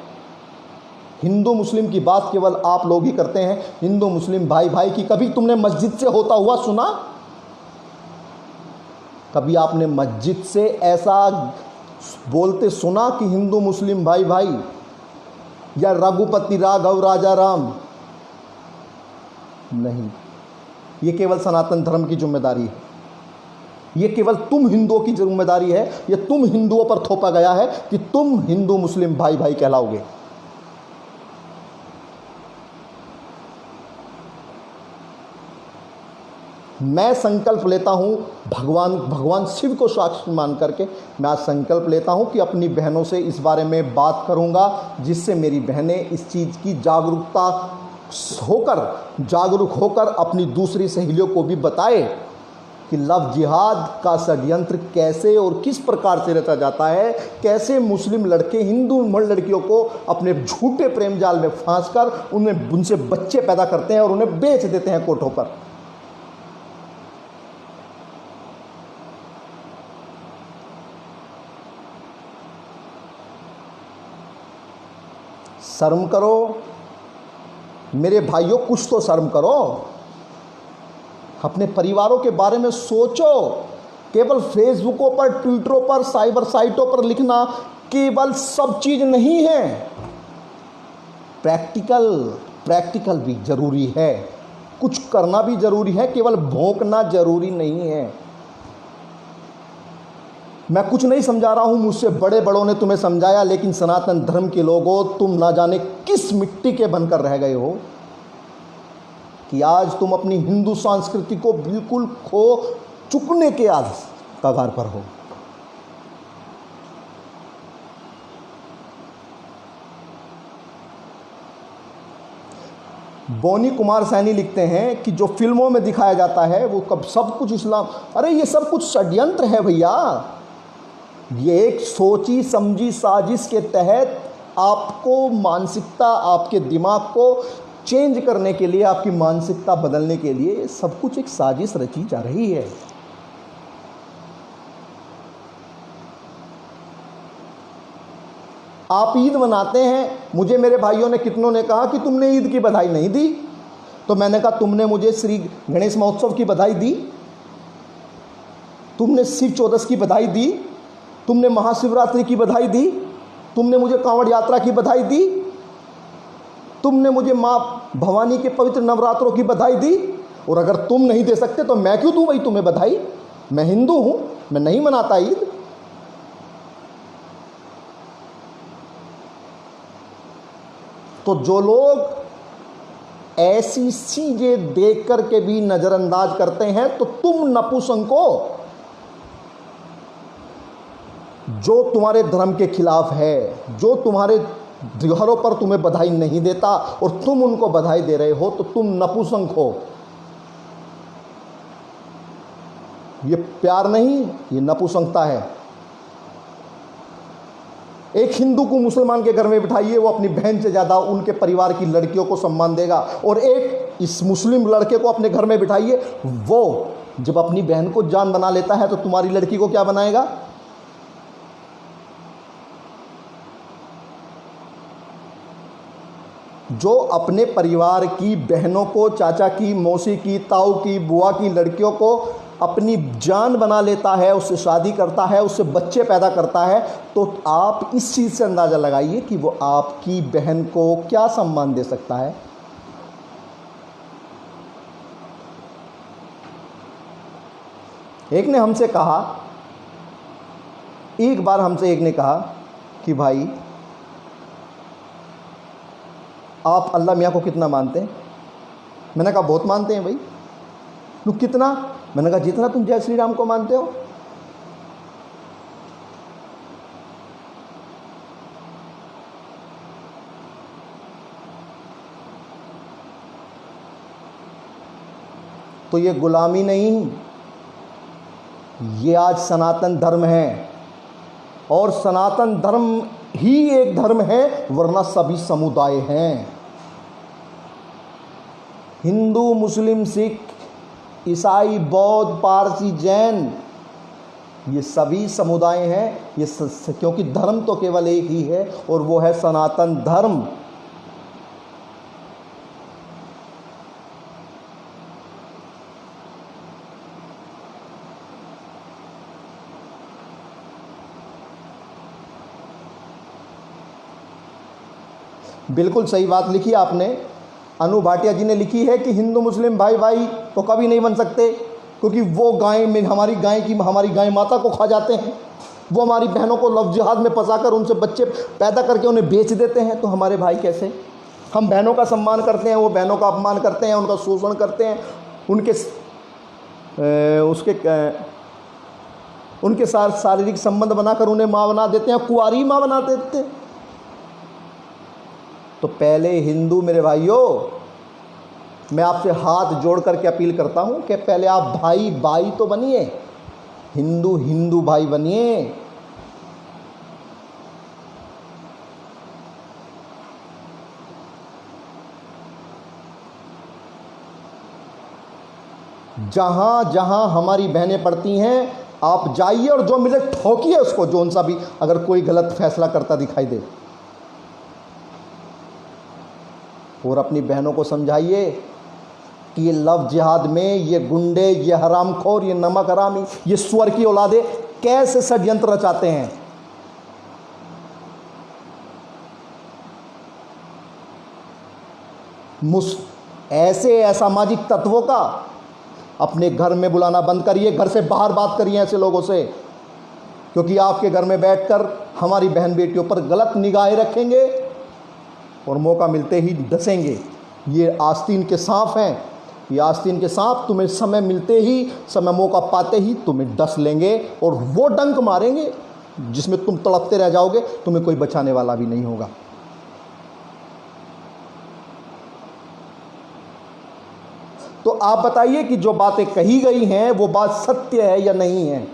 हिंदू मुस्लिम की बात केवल आप लोग ही करते हैं। हिंदू मुस्लिम भाई भाई की कभी तुमने मस्जिद से होता हुआ सुना? कभी आपने मस्जिद से ऐसा बोलते सुना कि हिंदू मुस्लिम भाई भाई, या रघुपति राघव राजा राम? नहीं, ये केवल सनातन धर्म की जिम्मेदारी है। ये केवल तुम हिंदुओं की जिम्मेदारी है। ये तुम हिंदुओं पर थोपा गया है कि तुम हिंदू मुस्लिम भाई भाई कहलाओगे। मैं संकल्प लेता हूं, भगवान शिव को साक्षी मान करके मैं आज संकल्प लेता हूं कि अपनी बहनों से इस बारे में बात करूंगा, जिससे मेरी बहनें इस चीज़ की जागरूक होकर अपनी दूसरी सहेलियों को भी बताए कि लव जिहाद का षड्यंत्र कैसे और किस प्रकार से रचा जाता है, कैसे मुस्लिम लड़के हिंदू लड़कियों को अपने झूठे प्रेम जाल में फांसकर उनसे बच्चे पैदा करते हैं और उन्हें बेच देते हैं कोठों पर। शर्म करो मेरे भाइयों, कुछ तो शर्म करो। अपने परिवारों के बारे में सोचो। केवल फेसबुकों पर, ट्विटरों पर, साइबर साइटों पर लिखना केवल सब चीज़ नहीं है। प्रैक्टिकल भी जरूरी है, कुछ करना भी जरूरी है, केवल भौंकना जरूरी नहीं है। मैं कुछ नहीं समझा रहा हूं, मुझसे बड़ों ने तुम्हें समझाया, लेकिन सनातन धर्म के लोगों, तुम ना जाने किस मिट्टी के बनकर रह गए हो कि आज तुम अपनी हिंदू संस्कृति को बिल्कुल खो चुकने के कगार पर हो। बोनी कुमार सैनी लिखते हैं कि जो फिल्मों में दिखाया जाता है वो कब सब कुछ इस्लाम, अरे ये सब कुछ षड्यंत्र है भैया। ये एक सोची समझी साजिश के तहत आपको मानसिकता, आपके दिमाग को चेंज करने के लिए, आपकी मानसिकता बदलने के लिए सब कुछ एक साजिश रची जा रही है। आप ईद मनाते हैं, मुझे मेरे भाइयों ने कितनों ने कहा कि तुमने ईद की बधाई नहीं दी, तो मैंने कहा तुमने मुझे श्री गणेश महोत्सव की बधाई दी, तुमने शिव चौदस की बधाई दी, तुमने महाशिवरात्रि की बधाई दी, तुमने मुझे कांवड़ यात्रा की बधाई दी, तुमने मुझे माँ भवानी के पवित्र नवरात्रों की बधाई दी। और अगर तुम नहीं दे सकते तो मैं क्यों दूं भाई तुम्हें बधाई? मैं हिंदू हूं, मैं नहीं मनाता ईद। तो जो लोग ऐसी चीजें देख करके भी नजरअंदाज करते हैं, तो तुम नपुंसकों, जो तुम्हारे धर्म के खिलाफ है, जो तुम्हारे त्योहारों पर तुम्हें बधाई नहीं देता और तुम उनको बधाई दे रहे हो, तो तुम नपुंसक हो। ये प्यार नहीं, ये नपुंसकता है। एक हिंदू को मुसलमान के घर में बिठाइए, वो अपनी बहन से ज़्यादा उनके परिवार की लड़कियों को सम्मान देगा, और एक इस मुस्लिम लड़के को अपने घर में बिठाइए, वो जब अपनी बहन को जान बना लेता है तो तुम्हारी लड़की को क्या बनाएगा? जो अपने परिवार की बहनों को, चाचा की, मौसी की, ताऊ की, बुआ की लड़कियों को अपनी जान बना लेता है, उससे शादी करता है, उससे बच्चे पैदा करता है, तो आप इस चीज़ से अंदाज़ा लगाइए कि वो आपकी बहन को क्या सम्मान दे सकता है। एक ने हमसे कहा, एक बार हमसे एक ने कहा कि भाई आप अल्लाह मियाँ को कितना मानते हैं? मैंने कहा बहुत मानते हैं भाई। तू कितना? मैंने कहा जितना तुम जय श्री राम को मानते हो। तो ये गुलामी नहीं, ये आज सनातन धर्म है, और सनातन धर्म ही एक धर्म है, वरना सभी समुदाय हैं। हिंदू, मुस्लिम, सिख, ईसाई, बौद्ध, पारसी, जैन, ये सभी समुदाय हैं। ये क्योंकि धर्म तो केवल एक ही है, और वो है सनातन धर्म। बिल्कुल सही बात लिखी आपने। अनु भाटिया जी ने लिखी है कि हिंदू मुस्लिम भाई भाई तो कभी नहीं बन सकते, क्योंकि वो गाय में हमारी गाय माता को खा जाते हैं, वो हमारी बहनों को लव जिहाद में फंसाकर उनसे बच्चे पैदा करके उन्हें बेच देते हैं, तो हमारे भाई कैसे? हम बहनों का सम्मान करते हैं, वो बहनों का अपमान करते हैं, उनका शोषण करते हैं, उनके साथ शारीरिक संबंध बनाकर उन्हें माँ बना देते हैं, कुंवारी माँ बना देते हैं। तो पहले हिंदू मेरे भाइयों, मैं आपसे हाथ जोड़ करके अपील करता हूं कि पहले आप भाई भाई तो बनिए, हिंदू हिंदू भाई बनिए। जहां जहां हमारी बहनें पढ़ती हैं, आप जाइए और जो मिले ठोकिए उसको, जो उनसा भी अगर कोई गलत फैसला करता दिखाई दे, और अपनी बहनों को समझाइए कि ये लव जिहाद में ये गुंडे, ये हरामखोर, ये नमक हरामी, ये सुअर की औलादे कैसे षड्यंत्र रचाते हैं। ऐसे असामाजिक तत्वों का अपने घर में बुलाना बंद करिए, घर से बाहर बात करिए ऐसे लोगों से, क्योंकि आपके घर में बैठकर हमारी बहन बेटियों पर गलत निगाहें रखेंगे और मौका मिलते ही डसेंगे। ये आस्तीन के सांप हैं, ये आस्तीन के सांप तुम्हें समय मिलते ही, समय मौका पाते ही तुम्हें डस लेंगे और वो डंक मारेंगे जिसमें तुम तड़पते रह जाओगे, तुम्हें कोई बचाने वाला भी नहीं होगा। तो आप बताइए कि जो बातें कही गई हैं वो बात सत्य है या नहीं है?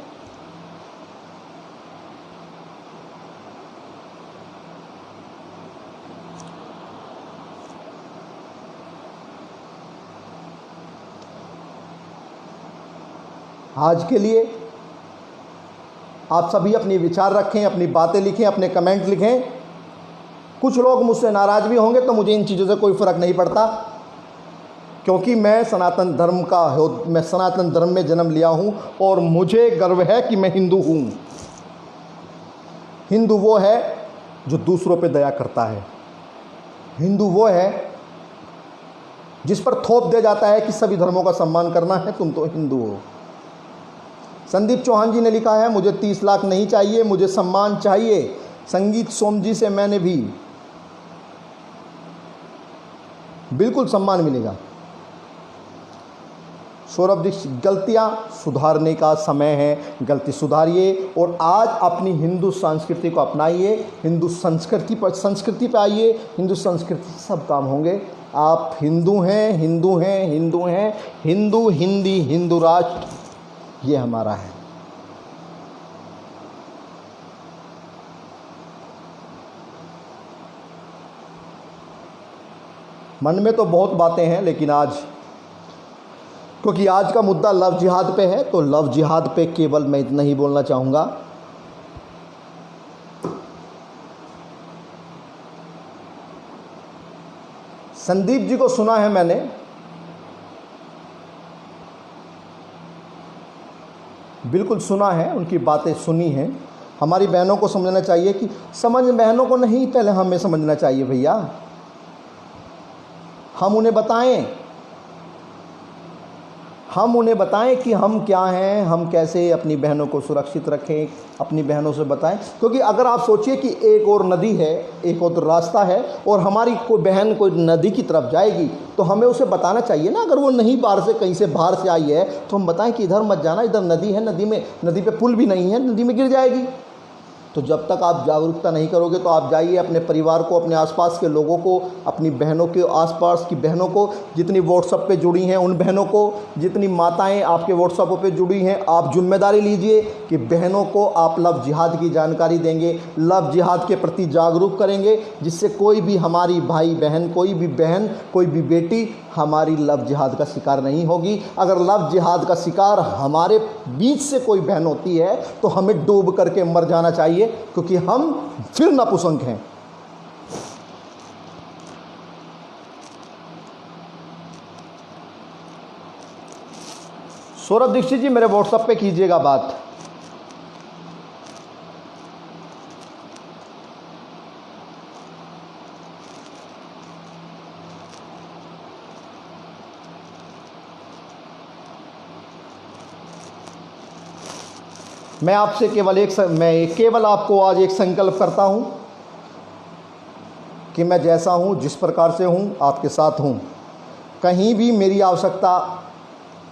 आज के लिए आप सभी अपने विचार रखें, अपनी बातें लिखें, अपने कमेंट लिखें। कुछ लोग मुझसे नाराज़ भी होंगे, तो मुझे इन चीज़ों से कोई फ़र्क नहीं पड़ता, क्योंकि मैं सनातन धर्म में जन्म लिया हूं और मुझे गर्व है कि मैं हिंदू हूं। हिंदू वो है जो दूसरों पे दया करता है, हिंदू वो है जिस पर थोप दिया जाता है कि सभी धर्मों का सम्मान करना है, तुम तो हिंदू हो। संदीप चौहान जी ने लिखा है, मुझे 30 लाख नहीं चाहिए, मुझे सम्मान चाहिए। संगीत सोम जी से मैंने भी, बिल्कुल सम्मान मिलेगा। सौरभ दीक्षित, गलतियां सुधारने का समय है, गलती सुधारिए और आज अपनी हिंदू संस्कृति को अपनाइए, हिंदू संस्कृति पे आइए, हिंदू संस्कृति सब काम होंगे। आप हिंदू हैं, हिंदू हैं, हिंदू हैं, हिंदू हिंदी हिंदू राष्ट्र ये हमारा है। मन में तो बहुत बातें हैं, लेकिन आज क्योंकि आज का मुद्दा लव जिहाद पे है, तो लव जिहाद पे केवल मैं इतना ही बोलना चाहूँगा। संदीप जी को सुना है मैंने, बिल्कुल सुना है, उनकी बातें सुनी हैं। हमारी बहनों को समझना चाहिए कि बहनों को नहीं, पहले हमें समझना चाहिए भैया। हम उन्हें बताएं कि हम क्या हैं, हम कैसे अपनी बहनों को सुरक्षित रखें, अपनी बहनों से बताएं। क्योंकि अगर आप सोचिए कि एक और नदी है, एक और रास्ता है, और हमारी कोई बहन कोई नदी की तरफ जाएगी, तो हमें उसे बताना चाहिए ना। अगर वो नहीं बाहर से कहीं से बाहर से आई है, तो हम बताएं कि इधर मत जाना, इधर नदी है, नदी पे पुल भी नहीं है, नदी में गिर जाएगी। तो जब तक आप जागरूकता नहीं करोगे, तो आप जाइए अपने परिवार को, अपने आसपास के लोगों को, अपनी बहनों के आसपास की बहनों को, जितनी व्हाट्सएप पे जुड़ी हैं उन बहनों को, जितनी माताएं आपके व्हाट्सएप पे जुड़ी हैं, आप जिम्मेदारी लीजिए कि बहनों को आप लव जिहाद की जानकारी देंगे, लव जिहाद के प्रति जागरूक करेंगे, जिससे कोई भी हमारी भाई बहन, कोई भी बेटी हमारी लव जिहाद का शिकार नहीं होगी। अगर लव जिहाद का शिकार हमारे बीच से कोई बहन होती है, तो हमें डूब करके मर जाना चाहिए, क्योंकि हम फिर नपुंसक हैं। सौरभ दीक्षित जी, मेरे व्हाट्सएप पे कीजिएगा बात। मैं आपसे केवल आपको आज एक संकल्प करता हूँ कि मैं जैसा हूँ, जिस प्रकार से हूँ, आपके साथ हूँ। कहीं भी मेरी आवश्यकता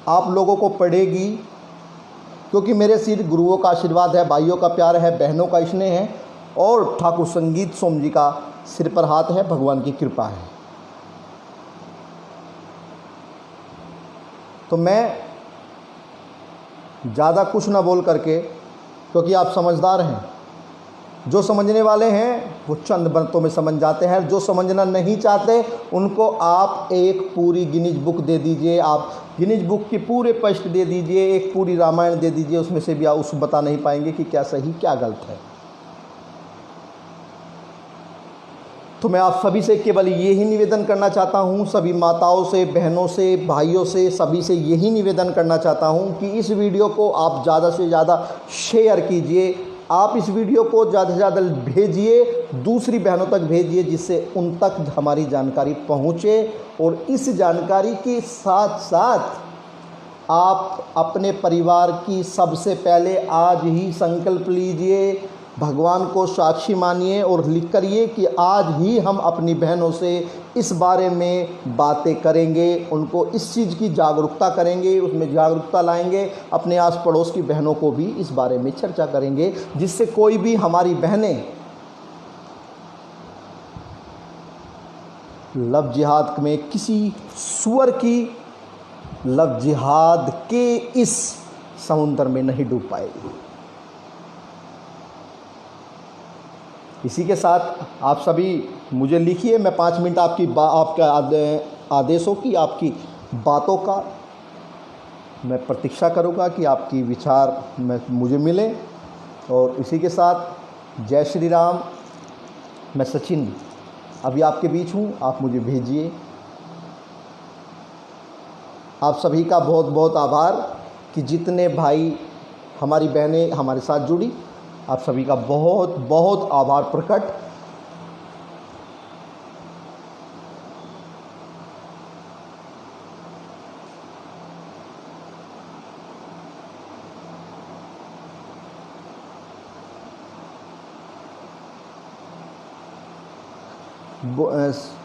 आप लोगों को पड़ेगी, क्योंकि मेरे सिर गुरुओं का आशीर्वाद है, भाइयों का प्यार है, बहनों का स्नेह है और ठाकुर संगीत सोम जी का सिर पर हाथ है, भगवान की कृपा है। तो मैं ज़्यादा कुछ ना बोल करके, क्योंकि आप समझदार हैं, जो समझने वाले हैं वो चंद बातों में समझ जाते हैं, जो समझना नहीं चाहते उनको आप एक पूरी गिनीज बुक दे दीजिए, आप गिनीज बुक की पूरे पृष्ठ दे दीजिए, एक पूरी रामायण दे दीजिए, उसमें से भी आप उस बता नहीं पाएंगे कि क्या सही क्या गलत है। तो मैं आप सभी से केवल यही निवेदन करना चाहता हूँ, सभी माताओं से, बहनों से, भाइयों से, सभी से यही निवेदन करना चाहता हूँ कि इस वीडियो को आप ज़्यादा से ज़्यादा शेयर कीजिए। आप इस वीडियो को ज़्यादा से ज़्यादा भेजिए, दूसरी बहनों तक भेजिए, जिससे उन तक हमारी जानकारी पहुँचे। और इस जानकारी के साथ साथ आप अपने परिवार की सबसे पहले आज ही संकल्प लीजिए, भगवान को साक्षी मानिए और लिख करिए कि आज ही हम अपनी बहनों से इस बारे में बातें करेंगे, उनको इस चीज़ की जागरूकता करेंगे, उसमें जागरूकता लाएंगे, अपने आस पड़ोस की बहनों को भी इस बारे में चर्चा करेंगे, जिससे कोई भी हमारी बहनें लव जिहाद में किसी सुअर की लव जिहाद के इस समुद्र में नहीं डूब पाएगी। इसी के साथ आप सभी मुझे लिखिए, मैं 5 मिनट आपके आदेशों की, आपकी बातों का मैं प्रतीक्षा करूँगा कि आपकी विचार मुझे मिले। और इसी के साथ जय श्री राम। मैं सचिन अभी आपके बीच हूँ, आप मुझे भेजिए। आप सभी का बहुत बहुत आभार कि जितने भाई हमारी बहनें हमारे साथ जुड़ी, आप सभी का बहुत बहुत आभार प्रकट।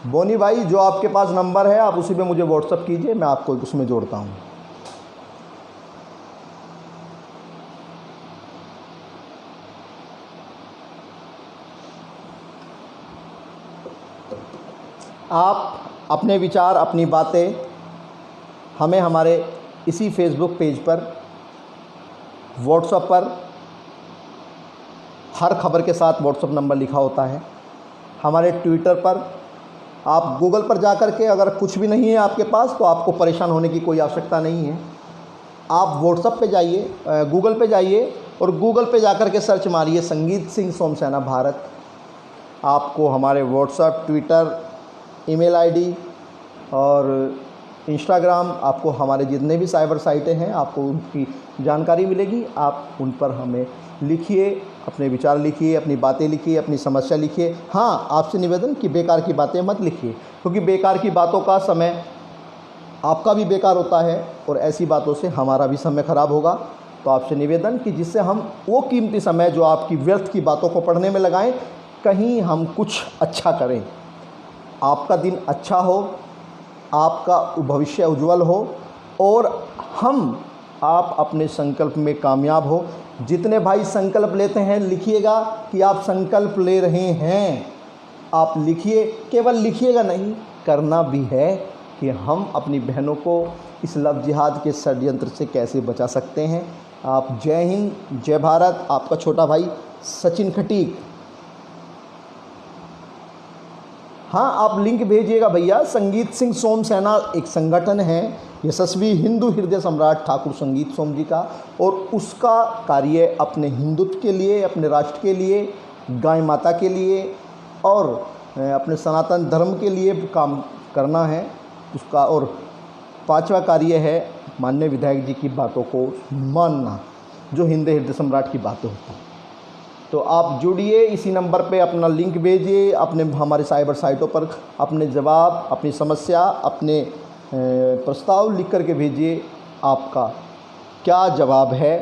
बोनी भाई, जो आपके पास नंबर है आप उसी पे मुझे व्हाट्सअप कीजिए, मैं आपको उसमें जोड़ता हूँ। आप अपने विचार, अपनी बातें हमें हमारे इसी फेसबुक पेज पर, व्हाट्सएप पर हर खबर के साथ व्हाट्सएप नंबर लिखा होता है, हमारे ट्विटर पर, आप गूगल पर जा कर के अगर कुछ भी नहीं है आपके पास तो आपको परेशान होने की कोई आवश्यकता नहीं है। आप व्हाट्सएप पे जाइए, गूगल पे जाइए और गूगल पे जा कर के सर्च मारिए संगीत सिंह सोमसेना भारत। आपको हमारे व्हाट्सएप, ट्विटर, ईमेल आईडी और इंस्टाग्राम, आपको हमारे जितने भी साइबर साइटें हैं आपको उनकी जानकारी मिलेगी। आप उन पर हमें लिखिए, अपने विचार लिखिए, अपनी बातें लिखिए, अपनी समस्या लिखिए। हाँ, आपसे निवेदन कि बेकार की बातें मत लिखिए, क्योंकि बेकार की बातों का समय आपका भी बेकार होता है और ऐसी बातों से हमारा भी समय खराब होगा। तो आपसे निवेदन कि जिससे हम वो कीमती समय जो आपकी व्यर्थ की बातों को पढ़ने में लगाएं, कहीं हम कुछ अच्छा करें, आपका दिन अच्छा हो, आपका भविष्य उज्जवल हो और आप अपने संकल्प में कामयाब हो। जितने भाई संकल्प लेते हैं लिखिएगा कि आप संकल्प ले रहे हैं। आप लिखिए, केवल लिखिएगा नहीं, करना भी है कि हम अपनी बहनों को इस लव जिहाद के षड्यंत्र से कैसे बचा सकते हैं। आप जय हिंद, जय भारत। आपका छोटा भाई सचिन खटीक। हाँ, आप लिंक भेजिएगा भैया। संगीत सिंह सोमसेना एक संगठन है, यशस्वी हिंदू हृदय सम्राट ठाकुर संगीत सोम जी का, और उसका कार्य अपने हिंदुत्व के लिए, अपने राष्ट्र के लिए, गाय माता के लिए और अपने सनातन धर्म के लिए काम करना है उसका। और 5वां कार्य है माननीय विधायक जी की बातों को मानना, जो हिंदू हृदय सम्राट की बातें होती हैं। तो आप जुड़िए, इसी नंबर पे अपना लिंक भेजिए, अपने हमारे साइबर साइटों पर अपने जवाब, अपनी समस्या, अपने प्रस्ताव लिख करके भेजिए। आपका क्या जवाब है,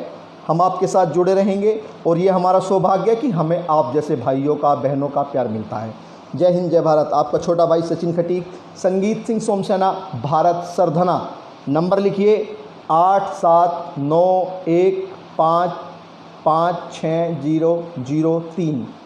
हम आपके साथ जुड़े रहेंगे और ये हमारा सौभाग्य है कि हमें आप जैसे भाइयों का, बहनों का प्यार मिलता है। जय हिंद, जय भारत। आपका छोटा भाई सचिन खटीक, संगीत सिंह सोमसेना, भारत सरधना। नंबर लिखिए 8791556003।